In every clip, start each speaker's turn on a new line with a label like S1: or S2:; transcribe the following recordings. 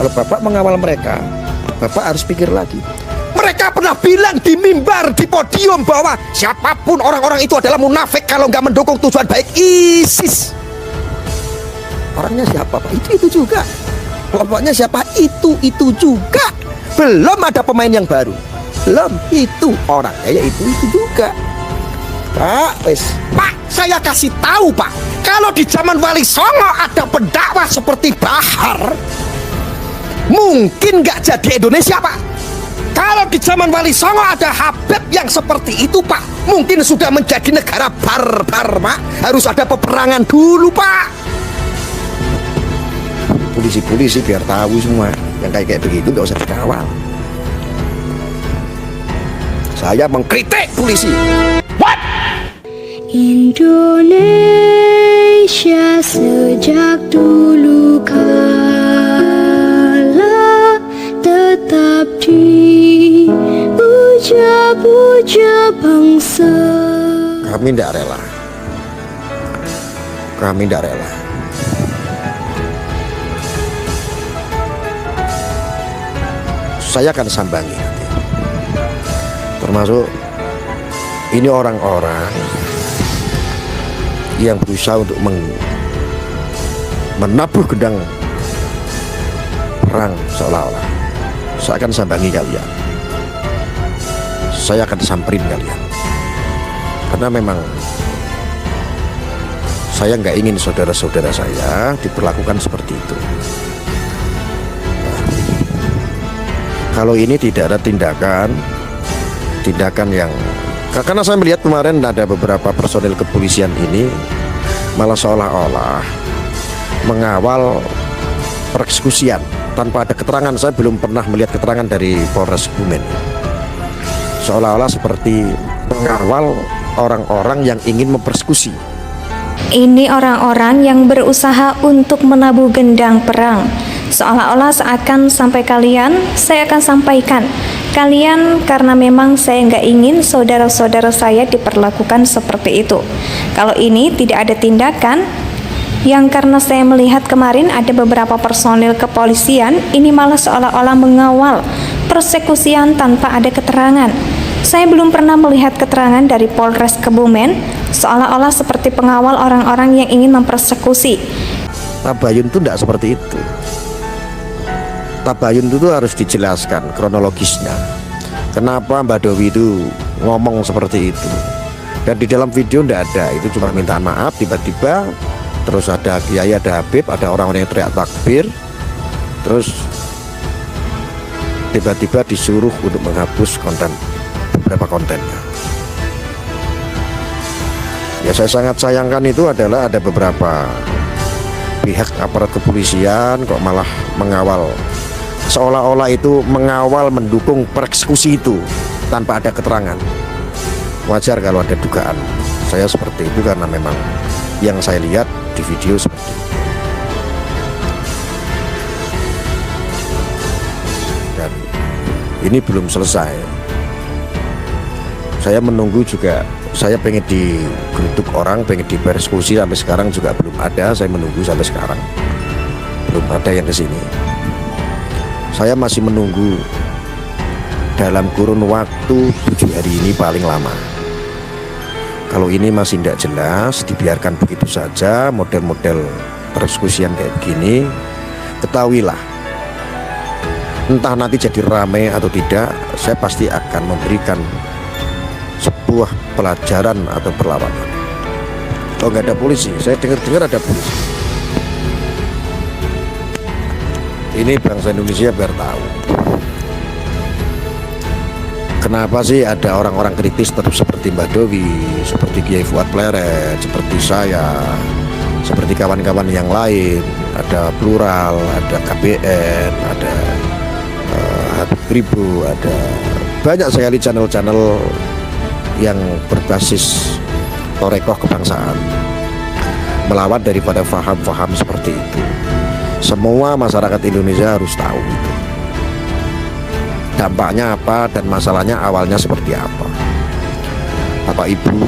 S1: Kalau Bapak mengawal mereka, Bapak harus pikir lagi. Mereka pernah bilang di mimbar, di podium bahwa siapapun orang-orang itu adalah munafik kalau nggak mendukung tujuan baik ISIS. Orangnya siapa Pak? Itu juga. Kelompoknya siapa? Itu juga. Belum ada pemain yang baru. Belum, itu orangnya ya itu juga. Pak, Pak, saya kasih tahu Pak, kalau di zaman Wali Songo ada pendakwah seperti Bahar, mungkin nggak jadi Indonesia Pak. Kalau di zaman Wali Songo ada Habib yang seperti itu Pak, mungkin sudah menjadi negara barbar Pak. Harus ada peperangan dulu Pak. Polisi-polisi biar tahu semua yang kayak begitu nggak usah dikawal. Saya mengkritik polisi. What?
S2: Indonesia sejak dulu kala tetap dipuja-puja bangsa.
S1: Kami tidak rela. Kami tidak rela. Saya akan sambangi nanti. Termasuk ini orang-orang yang berusaha untuk menabuh gedang perang seolah-olah. Saya akan sambangi kalian. Saya akan samperin kalian. Karena memang saya nggak ingin saudara-saudara saya diperlakukan seperti itu. Kalau ini tidak ada tindakan yang, karena saya melihat kemarin ada beberapa personil kepolisian ini malah seolah-olah mengawal persekusian tanpa ada keterangan. Saya belum pernah melihat keterangan dari Polres Kebumen. Seolah-olah seperti mengawal orang-orang yang ingin mempersekusi.
S3: Ini orang-orang yang berusaha untuk menabuh gendang perang. Seolah-olah seakan sampai kalian, saya akan sampaikan kalian karena memang saya nggak ingin saudara-saudara saya diperlakukan seperti itu. Kalau ini tidak ada tindakan, yang karena saya melihat kemarin ada beberapa personil kepolisian, ini malah seolah-olah mengawal persekusian tanpa ada keterangan. Saya belum pernah melihat keterangan dari Polres Kebumen, seolah-olah seperti pengawal orang-orang yang ingin mempersekusi.
S1: Tabayun itu tidak seperti itu. Tabayun itu harus dijelaskan kronologisnya. Kenapa Mbak Dowi itu ngomong seperti itu? Dan di dalam video tidak ada, itu cuma minta maaf tiba-tiba. Terus ada kiai, ada Habib, ada orang-orang yang teriak takbir. Terus tiba-tiba disuruh untuk menghapus beberapa kontennya. Ya saya sangat sayangkan itu adalah ada beberapa pihak aparat kepolisian kok malah mengawal, seolah-olah itu mengawal mendukung persekusi itu tanpa ada keterangan. Wajar kalau ada dugaan saya seperti itu karena memang yang saya lihat di video seperti itu. Dan ini belum selesai. Saya menunggu juga, saya pengen digeruduk orang, pengen dipersekusi, sampai sekarang juga belum ada. Saya menunggu sampai sekarang belum ada yang kesini. Saya masih menunggu dalam kurun waktu 7 hari ini paling lama. Kalau ini masih tidak jelas, dibiarkan begitu saja model-model persekusian kayak begini, ketahuilah, entah nanti jadi ramai atau tidak, saya pasti akan memberikan sebuah pelajaran atau perlawanan. Oh nggak ada polisi, saya dengar ada polisi. Ini bangsa Indonesia biar tahu kenapa sih ada orang-orang kritis terus seperti Mbak Dowi, seperti Kiai Fuad Pleret, seperti saya, seperti kawan-kawan yang lain. Ada Plural, ada KBN, ada Habib Ribu, ada banyak sekali channel-channel yang berbasis torekoh kebangsaan melawan daripada faham-faham seperti itu. Semua masyarakat Indonesia harus tahu itu dampaknya apa dan masalahnya awalnya seperti apa. Bapak Ibu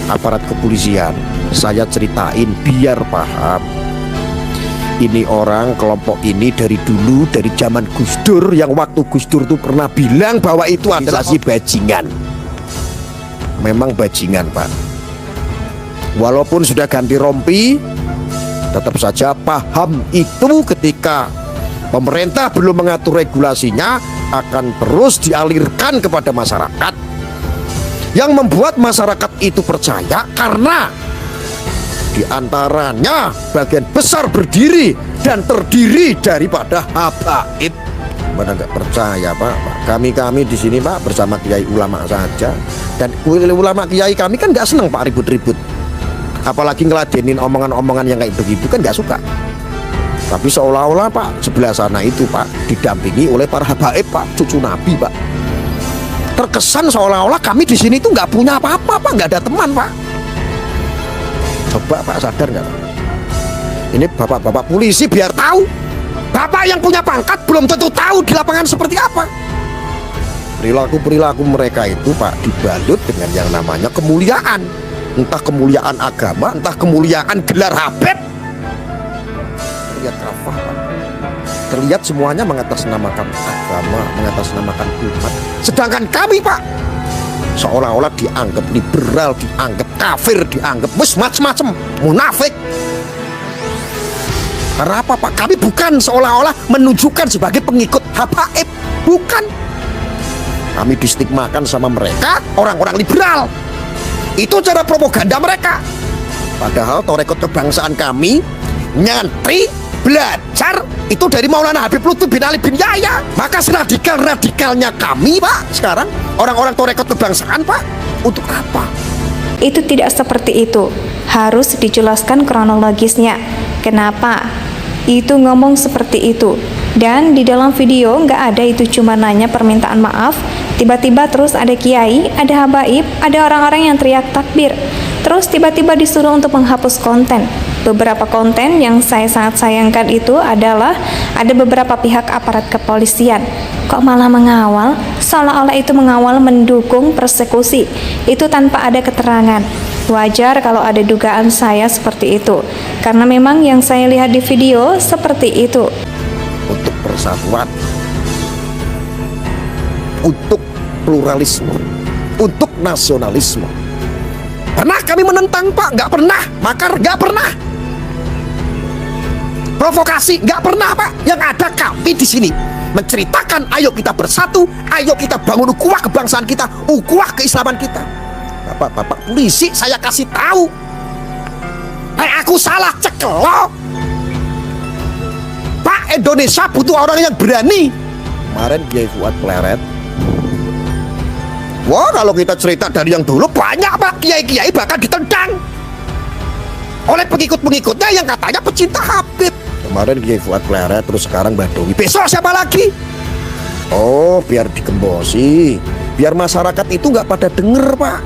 S1: aparat kepolisian, saya ceritain biar paham. Ini orang kelompok ini dari dulu, dari zaman Gus Dur, yang waktu Gus Dur tuh pernah bilang bahwa itu adalah si bajingan. Memang bajingan, Pak. Walaupun sudah ganti rompi, tetap saja paham itu ketika pemerintah belum mengatur regulasinya akan terus dialirkan kepada masyarakat, yang membuat masyarakat itu percaya karena diantaranya bagian besar berdiri dan terdiri daripada habaib. Mana nggak percaya, Pak? Kami di sini, Pak, bersama kiai ulama saja, dan ulama kiai kami kan nggak seneng, Pak, ribut-ribut, apalagi ngeladenin omongan-omongan yang kayak begitu, kan nggak suka. Tapi seolah-olah, Pak, sebelah sana itu, Pak, didampingi oleh para habaib, Pak, cucu Nabi, Pak. Terkesan seolah-olah kami di sini tuh nggak punya apa-apa, Pak, nggak ada teman, Pak. Coba, Pak, sadar nggak, Pak? Ini bapak-bapak polisi biar tahu. Bapak yang punya pangkat belum tentu tahu di lapangan seperti apa. Perilaku-perilaku mereka itu, Pak, dibalut dengan yang namanya kemuliaan. Entah kemuliaan agama, entah kemuliaan gelar habib. Terlihat kafah, Pak. Terlihat semuanya mengatasnamakan agama, mengatasnamakan umat. Sedangkan kami, Pak, seolah-olah dianggap liberal, dianggap kafir, dianggap macam-macam, munafik. Karena apa, Pak? Kami bukan seolah-olah menunjukkan sebagai pengikut habaib, bukan. Kami distigmakan sama mereka, orang-orang liberal. Itu cara propaganda mereka. Padahal torekot kebangsaan kami, nyantri, belajar itu dari Maulana Habib Lutfi bin Ali bin Yahya. Maka radikal-radikalnya kami, Pak, sekarang orang-orang torekot kebangsaan, Pak, untuk apa?
S3: Itu tidak seperti itu. Harus dijelaskan kronologisnya. Kenapa itu ngomong seperti itu? Dan di dalam video nggak ada itu, cuma nanya permintaan maaf. Tiba-tiba terus ada kiai, ada habaib, ada orang-orang yang teriak takbir. Terus tiba-tiba disuruh untuk menghapus konten. Beberapa konten yang saya sangat sayangkan itu adalah ada beberapa pihak aparat kepolisian. Kok malah mengawal? Seolah-olah itu mengawal mendukung persekusi. Itu tanpa ada keterangan. Wajar kalau ada dugaan saya seperti itu, karena memang yang saya lihat di video seperti itu.
S1: Untuk persatuan, untuk pluralisme, untuk nasionalisme. Pernah kami menentang, Pak? Nggak pernah. Makar? Nggak pernah. Provokasi? Nggak pernah, Pak. Yang ada kami di sini menceritakan, ayo kita bersatu, ayo kita bangun ukhuwah kebangsaan kita, ukhuwah keislaman kita. Bapak-bapak polisi, saya kasih tahu, aku salah cekelok. Pak, Indonesia butuh orang yang berani. Kemarin Kiai Fuad Pleret, wah, kalau kita cerita dari yang dulu banyak, Pak, kiai-kiai bahkan ditendang oleh pengikut-pengikutnya yang katanya pecinta Habib. Kemarin Kiai Fuad Pleret, terus sekarang Badawi. Besok siapa lagi? Oh, biar digembosi, biar masyarakat itu nggak pada denger, Pak.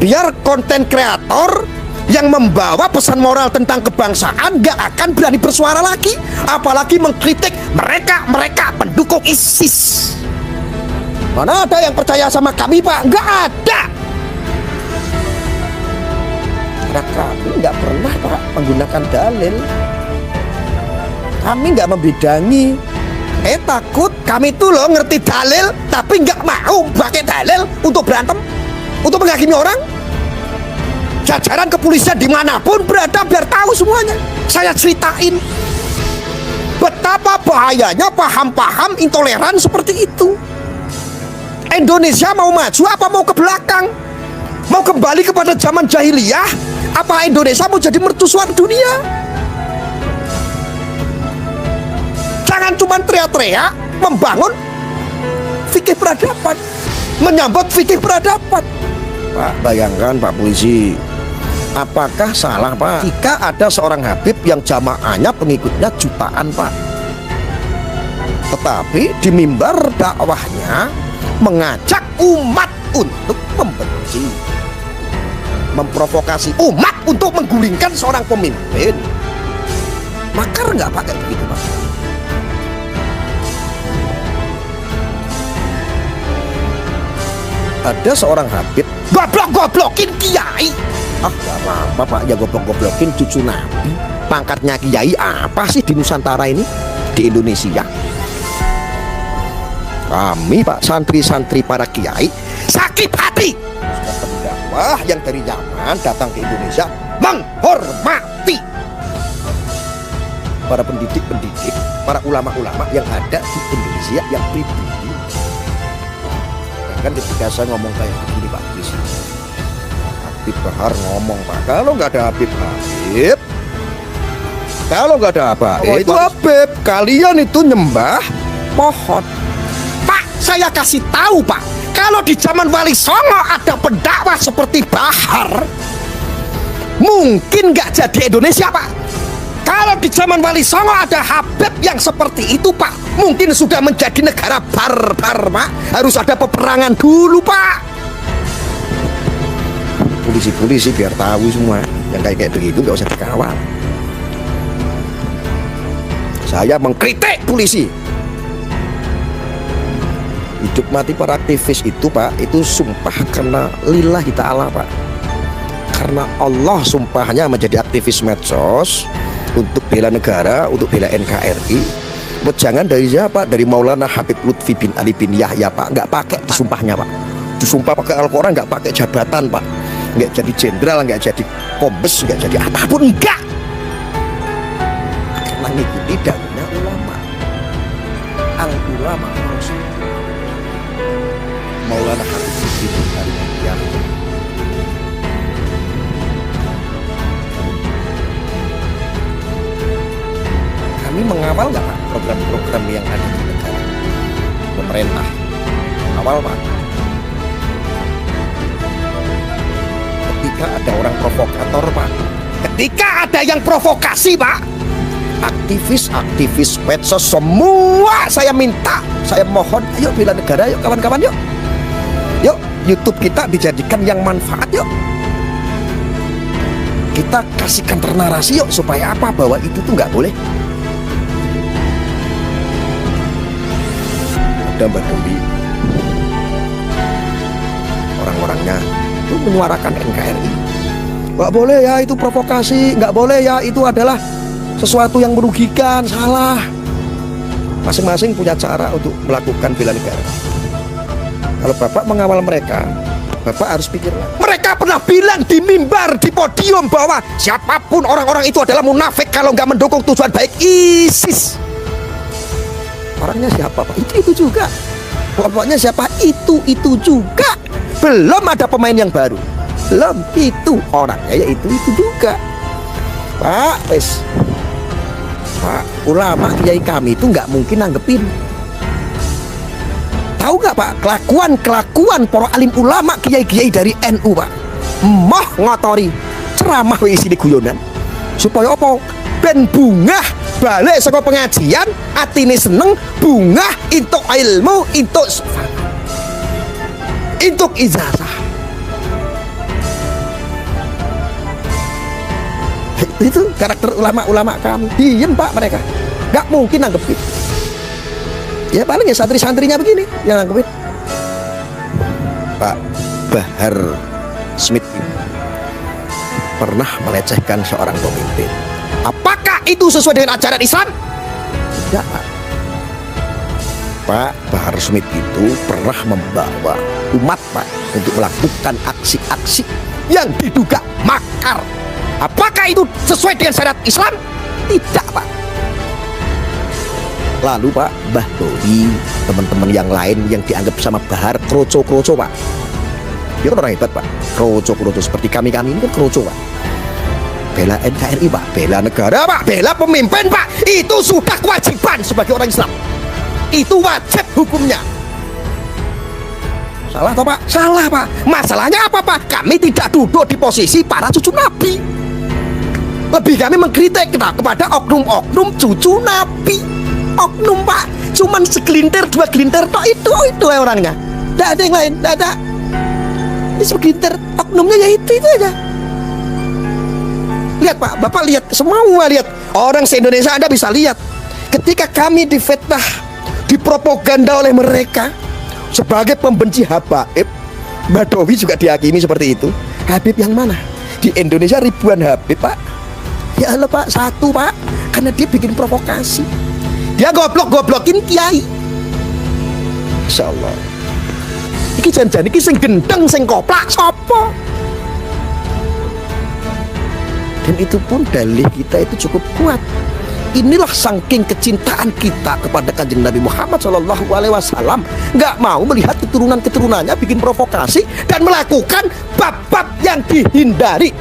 S1: Biar konten kreator yang membawa pesan moral tentang kebangsaan nggak akan berani bersuara lagi, apalagi mengkritik mereka pendukung ISIS. Mana ada yang percaya sama kami, Pak? Nggak ada. Karena kami nggak pernah, Pak, menggunakan dalil. Kami nggak membidangi. Takut kami tuh loh ngerti dalil, tapi nggak mau pakai dalil untuk berantem, untuk menghakimi orang. Jajaran kepolisian dimanapun berada biar tahu semuanya. Saya ceritain betapa bahayanya paham-paham intoleran seperti itu. Indonesia mau maju apa mau ke belakang? Mau kembali kepada zaman jahiliyah? Apa Indonesia mau jadi mercusuar dunia? Jangan cuma teriak-teriak, membangun fikih peradaban, menyambut fikih peradaban. Pak, bayangkan, Pak polisi, apakah salah, Pak, jika ada seorang habib yang jamaahnya pengikutnya jutaan, Pak, tetapi di mimbar dakwahnya mengajak umat untuk membenci, memprovokasi umat untuk menggulingkan seorang pemimpin? Makar nggak pakai begitu, Pak? Ada seorang habib goblok-goblokin kiai. Gak apa-apa, Pak, ya goblok-goblokin cucu Nabi. pangkatnya kiai apa sih di Nusantara ini, di Indonesia? Kami Pak, santri-santri para kiai sakit hati pendakwah yang dari Yaman datang ke Indonesia menghormati para pendidik-pendidik, para ulama-ulama yang ada di Indonesia yang pribadi. Bahkan ketika saya ngomong kayak begini Pak polisi, Habib Bahar ngomong Pak, kalau nggak ada Habib, kalau nggak ada apa, itu Habib, kalian itu nyembah pohon. Pak, saya kasih tahu Pak, kalau di zaman Wali Songo ada pendakwah seperti Bahar, mungkin nggak jadi Indonesia Pak. Kalau di zaman Wali Songo ada Habib yang seperti itu Pak, mungkin sudah menjadi negara barbar Pak. Harus ada peperangan dulu Pak. Polisi-polisi biar tahu semua, yang kayak begitu nggak usah dikawal. Saya mengkritik polisi. Hidup mati para aktivis itu Pak, itu sumpah karena lillahi ta'ala Pak. Karena Allah sumpahnya menjadi aktivis medsos untuk bela negara, untuk bela NKRI. Jangan dari siapa? Dari Maulana Habib Lutfi bin Ali bin Yahya Pak. Nggak pakai sumpahnya Pak. Disumpah pakai Al-Quran, nggak pakai jabatan Pak. Nggak jadi jenderal, nggak jadi kombes, nggak jadi apapun, enggak. Karena ngikuti dakwahnya ulama. Al-ulama Rasul Maulana Habib Lutfi bin Ali bin Yahya. Kami mengawal nggak Pak program-program yang ada di negara pemerintah? Awal Pak. Ketika ada orang provokator Pak, ketika ada yang provokasi Pak, aktivis medsos semua saya minta, saya mohon, ayo bela negara, yuk kawan-kawan, yuk YouTube kita dijadikan yang manfaat, yuk kita kasihkan narasi, yuk supaya apa, bahwa itu tuh nggak boleh. Ada Mbak Dewi, orang-orangnya itu menyuarakan NKRI, nggak boleh ya itu provokasi, nggak boleh ya itu adalah sesuatu yang merugikan, salah. Masing-masing punya cara untuk melakukan bela negara. Kalau Bapak mengawal mereka, Bapak harus pikir, mereka pernah bilang di mimbar, di podium bahwa siapapun orang-orang itu adalah munafik kalau nggak mendukung tujuan baik ISIS. Orangnya siapa Pak? Itu juga. Pokoknya siapa? Itu juga. Belum ada pemain yang baru. Belum, itu orangnya ya itu juga. Pak, Pak, ulama kiai kami itu nggak mungkin nanggepin. Tahu nggak Pak, kelakuan para alim ulama kiai-kiai dari NU Pak, moh ngotori ceramah isi di guyonan supaya apa? Ben bungah balik saka pengajian, atine seneng, bungah intuk ilmu, intuk ijazah. Itu karakter ulama-ulama kami. Diem Pak mereka, nggak mungkin nanggepin. Ya paling ya santri-santrinya begini yang nanggepin. Pak Bahar Smith pernah melecehkan seorang pemimpin. Apakah itu sesuai dengan ajaran Islam? Tidak Pak. Pak Bahar Smith itu pernah membawa umat Pak untuk melakukan aksi-aksi yang diduga makar. Apakah itu sesuai dengan syariat Islam? Tidak Pak. Lalu Pak, Mbah Doi, teman-teman yang lain yang dianggap sama Bahar kroco-kroco Pak. Dia kan orang hebat Pak, kroco-kroco seperti kami-kami ini kan kroco Pak. Bela NKRI Pak, bela negara Pak, bela pemimpin Pak. Itu sudah kewajiban sebagai orang Islam. Itu wajib hukumnya. Salah toh Pak? Salah Pak. Masalahnya apa Pak? Kami tidak duduk di posisi para cucu Nabi. Lebih kami mengkritik kepada oknum-oknum cucu Nabi. Oknum Pak, cuman segelintir, dua gelintir toh, itu orangnya. Tidak ada yang lain, tidak ada. Ini segelintir oknumnya ya itu aja. Lihat Pak, Bapak lihat, semua lihat. Orang se-Indonesia Anda bisa lihat. Ketika kami difitnah, dipropaganda oleh mereka sebagai pembenci Habaib, Mbak Dowi juga dihakimi seperti itu. Habib yang mana? Di Indonesia ribuan Habib Pak. Ya Allah Pak, satu Pak, karena dia bikin provokasi. Dia goblok-goblokin kiai. Masya Allah. Iki janjian iki sing gendeng sing koplak sopo. Dan itu pun dalih kita itu cukup kuat. Inilah saking kecintaan kita kepada Kanjeng Nabi Muhammad SAW, nggak mau melihat keturunan-keturunannya bikin provokasi dan melakukan bab-bab yang dihindari,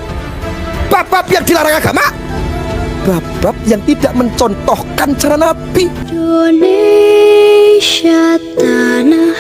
S1: bab-bab yang dilarang agama, bab-bab yang tidak mencontohkan cara Nabi.
S2: Indonesia tanah